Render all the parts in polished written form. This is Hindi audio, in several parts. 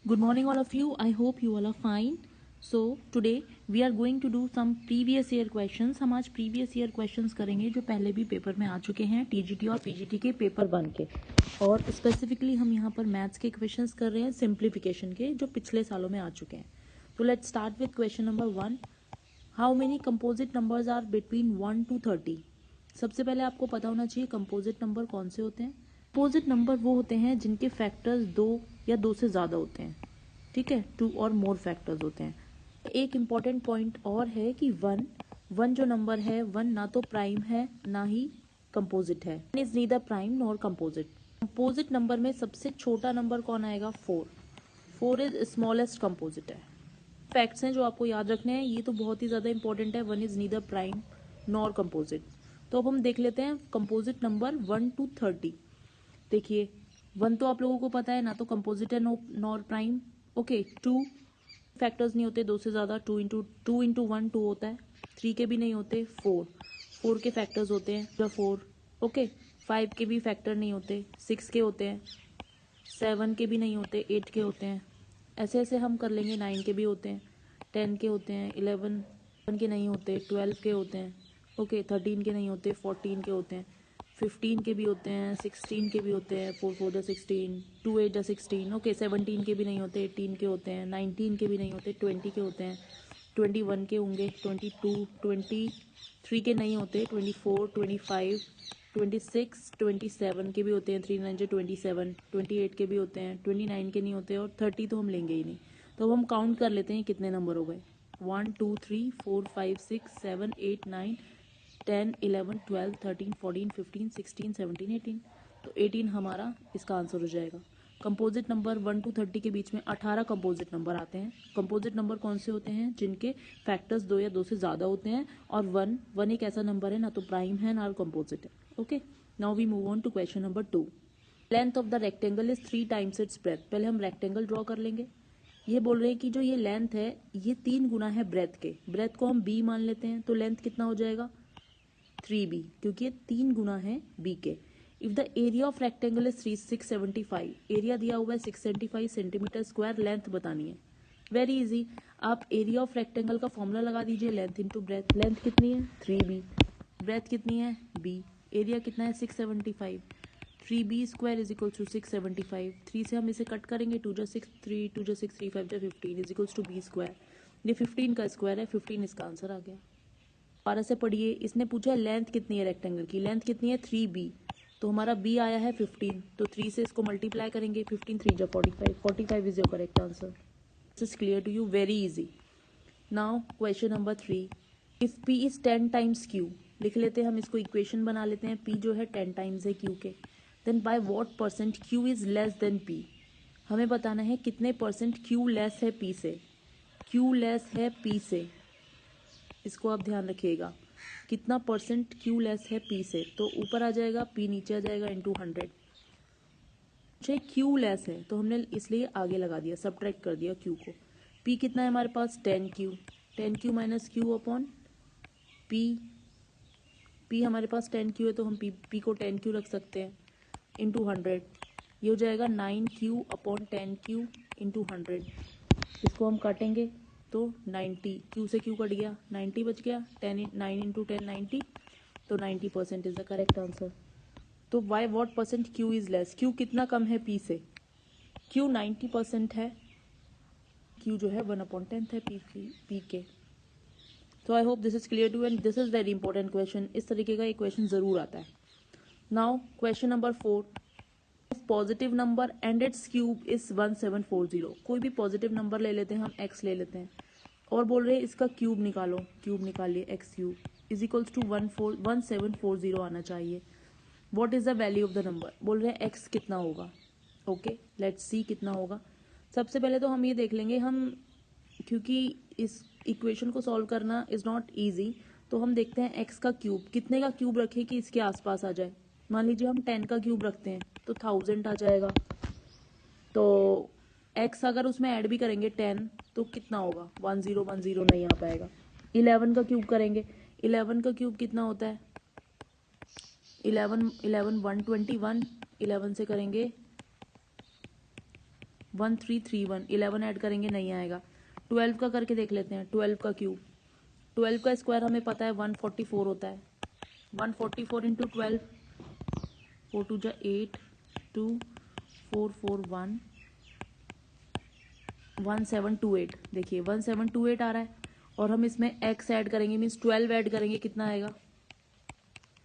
Good morning all of you. I hope you all are fine. So today we are going to do some previous year questions. हम आज previous year questions करेंगे जो पहले भी पेपर में आ चुके हैं TGT और PGT के पेपर 1 के, और स्पेसिफिकली हम यहाँ पर मैथ्स के क्वेश्चंस कर रहे हैं सिंप्लीफिकेशन के जो पिछले सालों में आ चुके हैं. तो let's start with question number 1. How many composite numbers are between 1 to 30? सबसे पहले आपको पता होना चाहिए कंपोजिट नंबर कौन से होते हैं. कंपोजिट नंबर वो होते हैं जिनके फैक्टर्स 2 या 2 से ज़्यादा होते हैं. ठीक है, 2 और मोर फैक्टर्स होते हैं. एक इम्पॉर्टेंट पॉइंट और है कि 1 जो नंबर है 1 ना तो प्राइम है ना ही कंपोजिट है. Is neither prime nor composite. Composite number में सबसे छोटा नंबर कौन आएगा? 4 इज स्मॉलेस्ट कंपोजिट है. फैक्ट्स हैं जो आपको याद रखने हैं, ये तो बहुत ही ज़्यादा इंपॉर्टेंट है. 1 is neither prime nor composite. तो अब हम देख लेते हैं कंपोजिट नंबर 1 to 30. देखिए 1 तो आप लोगों को पता है ना तो कंपोजिट है नॉर प्राइम. ओके, 2 फैक्टर्स नहीं होते 2 से ज़्यादा. 2 इंटू 1 2 होता है. 3 के भी नहीं होते. 4 के फैक्टर्स होते हैं 4. ओके, 5 के भी फैक्टर नहीं होते. 6 के होते हैं. 7 के भी नहीं होते. 8 के होते हैं. ऐसे ऐसे हम कर लेंगे. 9 के भी होते हैं. 10 के होते हैं. 11 के नहीं होते. 12 के होते हैं. ओके, 13 के नहीं होते. 14 के होते हैं. 15 के भी होते हैं. 16 के भी होते हैं. 4 4 16, 2 8 16. ओके, 17 के भी नहीं होते. 18 के होते हैं. 19 के भी नहीं होते. 20 के होते हैं. 21 के होंगे. 22 23 के नहीं होते. 24 25 26 27 के भी होते हैं. 3 9 27. 28 के भी होते हैं. 29 के नहीं होते. और 30 तो हम लेंगे ही नहीं. तो अब हम काउंट कर लेते हैं कितने नंबर हो गए. 1 2 3 4 5 6 7 8 9 10 11 12 13 14 15 16 17 18. तो 18 हमारा इसका आंसर हो जाएगा. कंपोजिट नंबर 1 to 30 के बीच में 18 कंपोजिट नंबर आते हैं. कंपोजिट नंबर कौन से होते हैं? जिनके फैक्टर्स 2 या 2 से ज़्यादा होते हैं. और 1 एक ऐसा नंबर है ना तो प्राइम है ना कंपोजिट है. Okay, now we move on to question number 2. Length of the rectangle is 3 times its breadth. पहले हम रेक्टेंगल ड्रॉ कर लेंगे. ये बोल रहे हैं कि जो ये लेंथ है ये 3 गुना है ब्रेथ के. ब्रेथ को हम b मान लेते हैं तो लेंथ कितना हो जाएगा? 3b, क्योंकि ये 3 गुना है b के. If the area of rectangle is 675. Area दिया हुआ है 675 सेंटीमीटर स्क्वायर. लेंथ बतानी है. Very easy. आप एरिया ऑफ रेक्टेंगल का फॉर्मूला लगा दीजिए. Length into breadth. लेंथ कितनी है? 3b. ब्रेथ कितनी है? b. एरिया कितना है? 675. 3b square is equal to 675. 3 से हम इसे कट करेंगे. 2 जा 6 3 2 जा 6 3 5 जा 15 is equal to b square. ये 15 का स्क्वायर है. 15 इसका आंसर आ गया. दोबारा से पढ़िए. इसने पूछा लेंथ कितनी है रेक्टेंगल की. लेंथ कितनी है? 3b. तो हमारा b आया है 15. तो 3 से इसको मल्टीप्लाई करेंगे. 15 3 जा 45. 45 is your correct answer. This is clear to you. Very easy. Now question number 3. If p is 10 times q. लिख लेते हैं हम इसको. इक्वेशन बना लेते हैं. p जो है 10 times है q के. Then by what percent q is less than p. हमें बताना है कितने परसेंट q लेस है p से. q लेस है p से. इसको आप ध्यान रखिएगा. कितना परसेंट q लेस है p से. तो ऊपर आ जाएगा p, नीचे आ जाएगा इंटू 100. चाहे q लेस है तो हमने इसलिए आगे लगा दिया, सब्ट्रैक्ट कर दिया q को. p कितना है हमारे पास? 10q. 10q minus q upon p. p हमारे पास 10q है तो हम p को 10q रख सकते हैं इंटू 100. ये हो जाएगा 9q अपॉन 10q इंटू 100. इसको हम काटेंगे तो 90. q से q कट गया. 90 बच गया. 9 इंटू 10 90. तो 90% इज द करेक्ट आंसर. तो why what percent q is less. q कितना कम है p से? q 90% है. q जो है 1/10 है p के. तो I hope this is clear to. And this is very important question. इस तरीके का एक क्वेश्चन जरूर आता है. Now question number 4. Positive number and its cube is 1740. कोई भी पॉजिटिव नंबर ले लेते हैं हम. x ले लेते हैं और बोल रहे हैं इसका क्यूब निकालो. क्यूब निकालिए. x cube is equals to 1740 आना चाहिए. What is the value of the number. बोल रहे हैं x कितना होगा. ओके, लेट्स सी कितना होगा. सबसे पहले तो हम ये देख लेंगे हम, क्योंकि इस इक्वेशन को सॉल्व करना इज नॉट ईजी. तो हम देखते हैं x का क्यूब. कितने का क्यूब रखें कि इसके आसपास आ जाए. मान लीजिए हम 10 का क्यूब रखते हैं तो 1000 आ जाएगा. तो x अगर उसमें ऐड भी करेंगे 10 तो कितना होगा? 1010 नहीं आ पाएगा. 11 का क्यूब करेंगे. 11 का क्यूब कितना होता है? 11 121. 11 से करेंगे 1331, 11 ऐड करेंगे नहीं आएगा। 12 का करके देख लेते हैं, 12 का क्यूब, 12 का स्क्वायर हमें पता है 144 होता है, 144 इंटू 12, 4 2 जा 8, 2 4 4 1, 1728, देखिए 1728 आ रहा है, और हम इसमें x ऐड करेंगे, मीन्स 12 ऐड करेंगे, कितना आएगा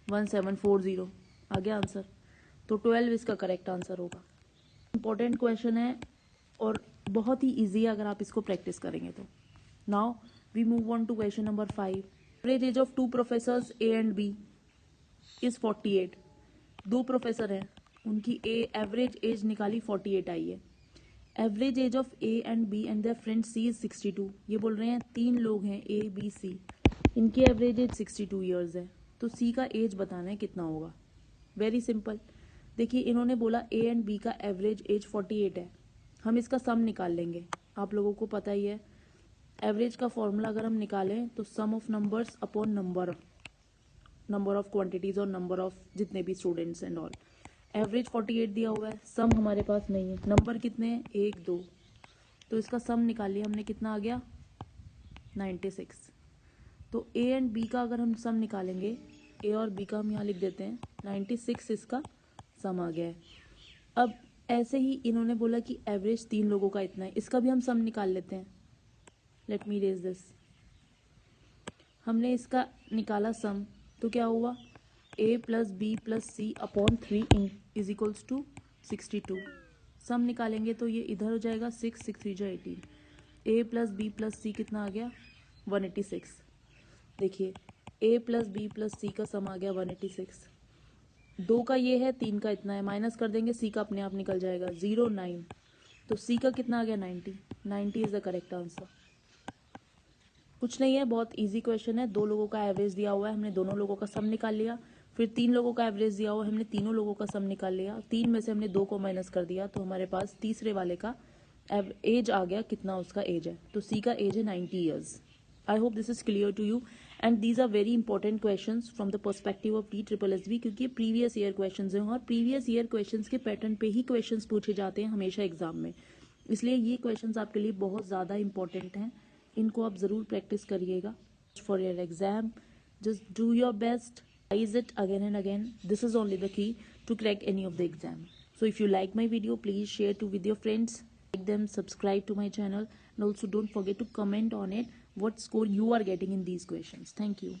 1740, आ गया आंसर। तो 12 इसका करेक्ट आंसर होगा। इंपॉर्टेंट क्वेश्चन है और बहुत ही इजी है अगर आप इसको प्रैक्टिस करेंगे तो। Now we move on to question number 5। Average age of 2 professors A and B is 48। 2 professor हैं, उनकी एवरेज एज निकाली 48 आई है। Average age of A and B and their friend C is 62। ये बोल रहे हैं 3 लोग हैं ए बी सी, इनकी एवरेज एज 62 ईयर्स है, तो सी का एज बताना है कितना होगा। वेरी सिंपल, देखिए इन्होंने बोला ए एंड बी का एवरेज एज 48 है, हम इसका सम निकाल लेंगे। आप लोगों को पता ही है एवरेज का फॉर्मूला अगर हम निकालें तो sum of numbers upon number of quantities और नंबर ऑफ जितने भी स्टूडेंट्स एंड ऑल। एवरेज 48 दिया हुआ है, सम हमारे पास नहीं है, नंबर कितने हैं 1 2, तो इसका सम निकाल लिया हमने, कितना आ गया 96। तो ए एंड बी का अगर हम सम निकालेंगे, ए और बी का हम यहाँ लिख देते हैं, 96 इसका सम आ गया है। अब ऐसे ही इन्होंने बोला कि एवरेज 3 लोगों का इतना है, इसका भी हम सम निकाल लेते हैं। लेट मी रेज दिस, हमने इसका निकाला सम, तो क्या हुआ a plus B plus C upon 3 is equals to 62। Sum निकालेंगे तो ये इधर हो जाएगा 6 6 3 जा 18, a प्लस बी प्लस सी कितना आ गया 186। देखिए a प्लस बी प्लस सी का सम आ गया 186, 2 का ये है 3 का इतना है, माइनस कर देंगे सी का अपने आप निकल जाएगा 09, तो सी का कितना आ गया 90 इज द करेक्ट आंसर। कुछ नहीं है, बहुत इजी क्वेश्चन है। 2 लोगों का एवरेज दिया हुआ है, हमने दोनों लोगों का सम निकाल लिया, फिर 3 लोगों का एवरेज दिया हुआ है, हमने तीनों लोगों का सम निकाल लिया, 3 में से हमने 2 को माइनस कर दिया, तो हमारे पास तीसरे वाले का एज आ गया, कितना उसका एज है, तो सी का एज है 90 years. I hope this is clear to you and these are very important questions from the perspective of TSSB, क्योंकि ये प्रीवियस ईयर क्वेश्चंस हैं और प्रीवियस ईयर क्वेश्चंस के पैटर्न पे ही क्वेश्चंस पूछे जाते हैं हमेशा एग्जाम में, इसलिए ये क्वेश्चंस आपके लिए बहुत ज़्यादा इंपॉर्टेंट हैं, इनको आप ज़रूर प्रैक्टिस करिएगा for your exam. Just do your best, revise it again and again. This is only the key to crack any of the exam. So if you like my video, please share to with your friends, like them, subscribe to my channel, and also don't forget to comment on it what score you are getting in these questions. Thank you.